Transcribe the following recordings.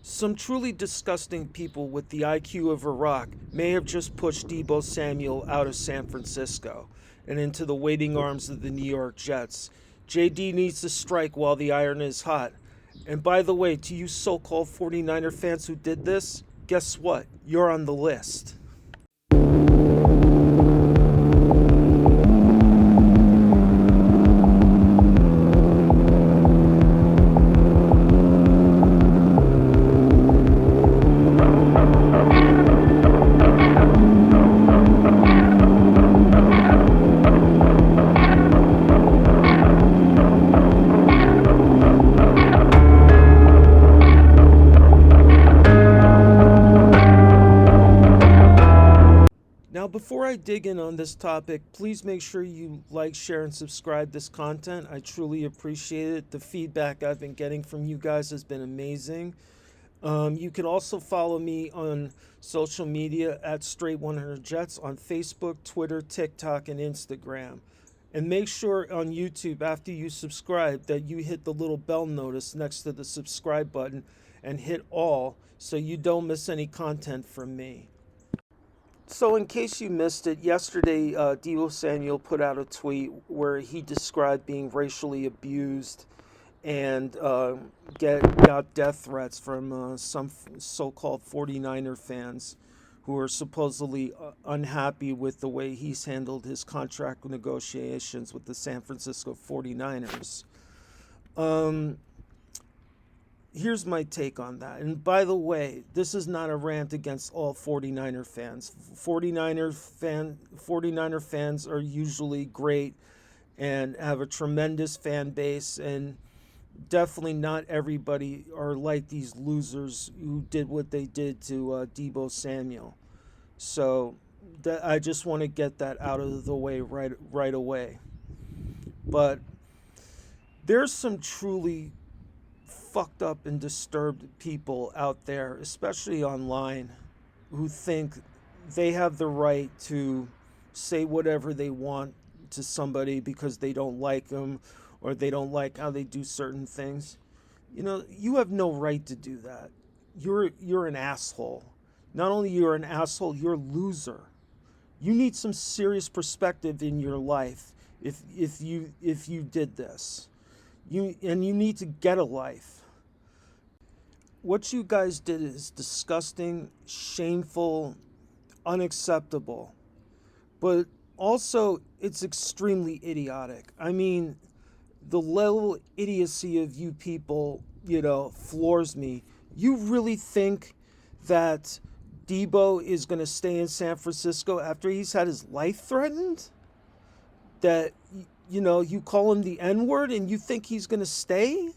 Some truly disgusting people with the IQ of a rock may have just pushed Deebo Samuel out of San Francisco and into the waiting arms of the New York Jets. JD needs to strike while the iron is hot. And by the way, to you so called 49er fans who did this, guess what? You're on the list. Now, before I dig in on this topic, please make sure you like, share, and subscribe this content. I truly appreciate it. The feedback I've been getting from you guys has been amazing. You can also follow me on social media at Straight 100 Jets on Facebook, Twitter, TikTok, and Instagram. And make sure on YouTube, after you subscribe, that you hit the little bell notice next to the subscribe button and hit all so you don't miss any content from me. So, in case you missed it, yesterday Deebo Samuel put out a tweet where he described being racially abused and got death threats from some so-called 49er fans who are supposedly unhappy with the way he's handled his contract negotiations with the San Francisco 49ers. Here's my take on that. And by the way, this is not a rant against all 49er fans. 49er fans are usually great and have a tremendous fan base, and definitely not everybody are like these losers who did what they did to Deebo Samuel. So I just want to get that out of the way right away. But there's some truly fucked up and disturbed people out there, especially online, who think they have the right to say whatever they want to somebody because they don't like them or they don't like how they do certain things. You know, you have no right to do that. You're an asshole. Not only you're an asshole, you're a loser. You need some serious perspective in your life if you did this. You need to get a life. What you guys did is disgusting, shameful, unacceptable. But also, it's extremely idiotic. I mean, the level of idiocy of you people, floors me. You really think that Deebo is going to stay in San Francisco after he's had his life threatened? That, you call him the N-word and you think he's going to stay?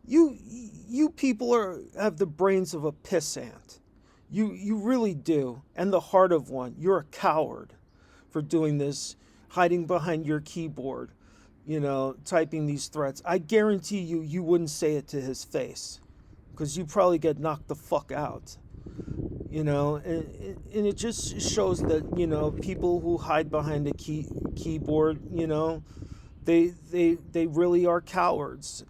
You people have the brains of a pissant. You really do, and the heart of one. You're a coward for doing this, hiding behind your keyboard, typing these threats. I guarantee you wouldn't say it to his face, because you probably get knocked the fuck out. And it just shows that people who hide behind a keyboard, they really are cowards.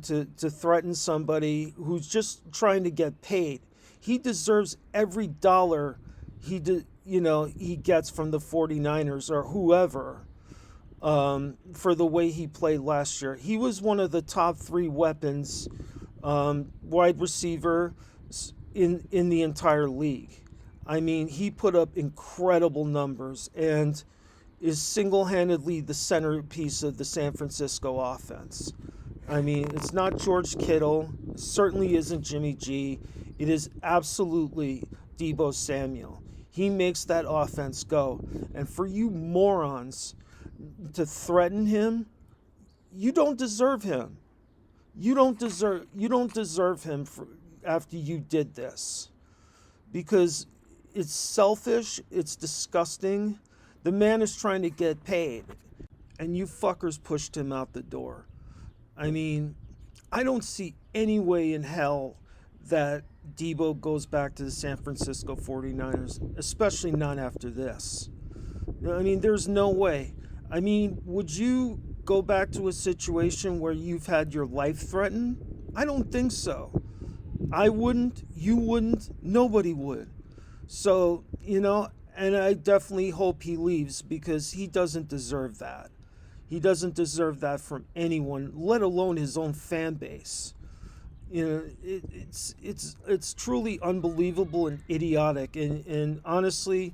To threaten somebody who's just trying to get paid. He deserves every dollar he gets from the 49ers or whoever for the way he played last year. He was one of the top 3 weapons, wide receiver in the entire league. I mean, he put up incredible numbers and is single-handedly the centerpiece of the San Francisco offense. I mean, it's not George Kittle. It certainly isn't Jimmy G. It is absolutely Deebo Samuel. He makes that offense go. And for you morons to threaten him, you don't deserve him. You don't deserve him after you did this. Because it's selfish, it's disgusting. The man is trying to get paid. And you fuckers pushed him out the door. I mean, I don't see any way in hell that Deebo goes back to the San Francisco 49ers, especially not after this. I mean, there's no way. I mean, would you go back to a situation where you've had your life threatened? I don't think so. I wouldn't, you wouldn't, nobody would. So, and I definitely hope he leaves because he doesn't deserve that. He doesn't deserve that from anyone, let alone his own fan base. It's truly unbelievable and idiotic. And honestly,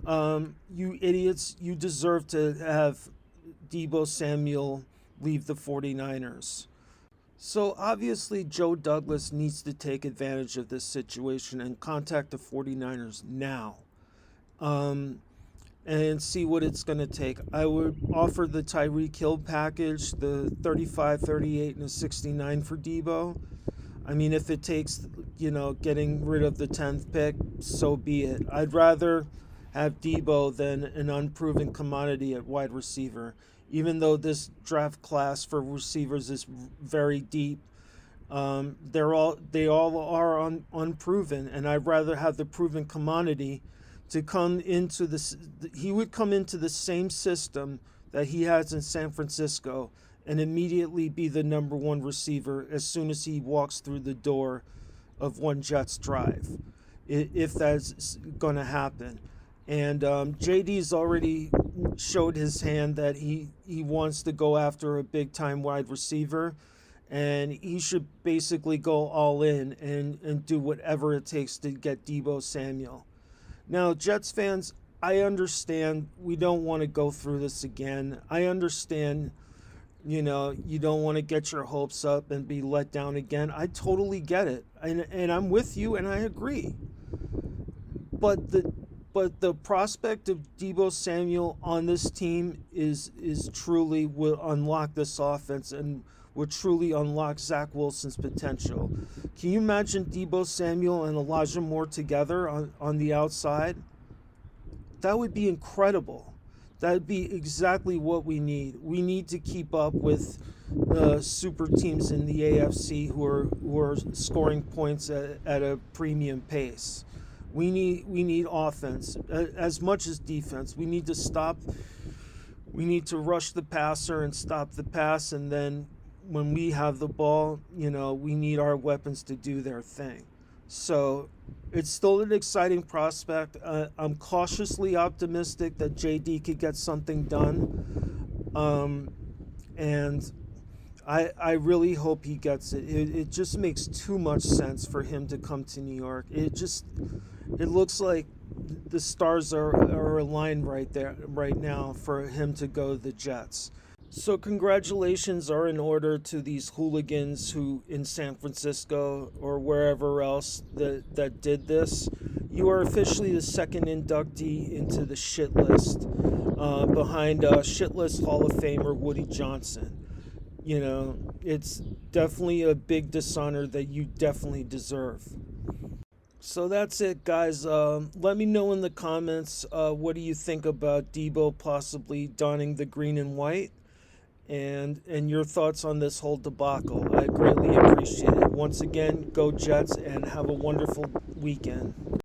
you idiots, you deserve to have Deebo Samuel leave the 49ers. So obviously, Joe Douglas needs to take advantage of this situation and contact the 49ers now, um, and see what it's going to take. I would offer the Tyreek Hill package, the 35, 38, and a 69 for Deebo. I mean, if it takes, getting rid of the 10th pick, so be it. I'd rather have Deebo than an unproven commodity at wide receiver. Even though this draft class for receivers is very deep, they all are unproven, and I'd rather have the proven commodity to come into this. He would come into the same system that he has in San Francisco and immediately be the number one receiver as soon as he walks through the door of one Jets drive, if that's going to happen. And JD's already showed his hand that he wants to go after a big time wide receiver, and he should basically go all in and do whatever it takes to get Deebo Samuel. Now, Jets fans, I understand we don't want to go through this again. I understand, you don't want to get your hopes up and be let down again. I totally get it. And I'm with you and I agree. But the prospect of Deebo Samuel on this team is truly will unlock this offense and will truly unlock Zach Wilson's potential. Can you imagine Deebo Samuel and Elijah Moore together on the outside? That would be incredible. That would be exactly what we need. We need to keep up with the super teams in the AFC who are scoring points at a premium pace. We need offense as much as defense. We need to rush the passer and stop the pass, and then when we have the ball, we need our weapons to do their thing. So it's still an exciting prospect. I'm cautiously optimistic that JD could get something done. And I really hope he gets it. It just makes too much sense for him to come to New York. It looks like the stars are aligned right now for him to go to the Jets. So congratulations are in order to these hooligans who in San Francisco or wherever else that did this. You are officially the second inductee into the shit list, behind shit list Hall of Famer Woody Johnson. It's definitely a big dishonor that you definitely deserve. So that's it, guys. Let me know in the comments, what do you think about Deebo possibly donning the green and white, and your thoughts on this whole debacle. I greatly appreciate it. Once again, go Jets and have a wonderful weekend.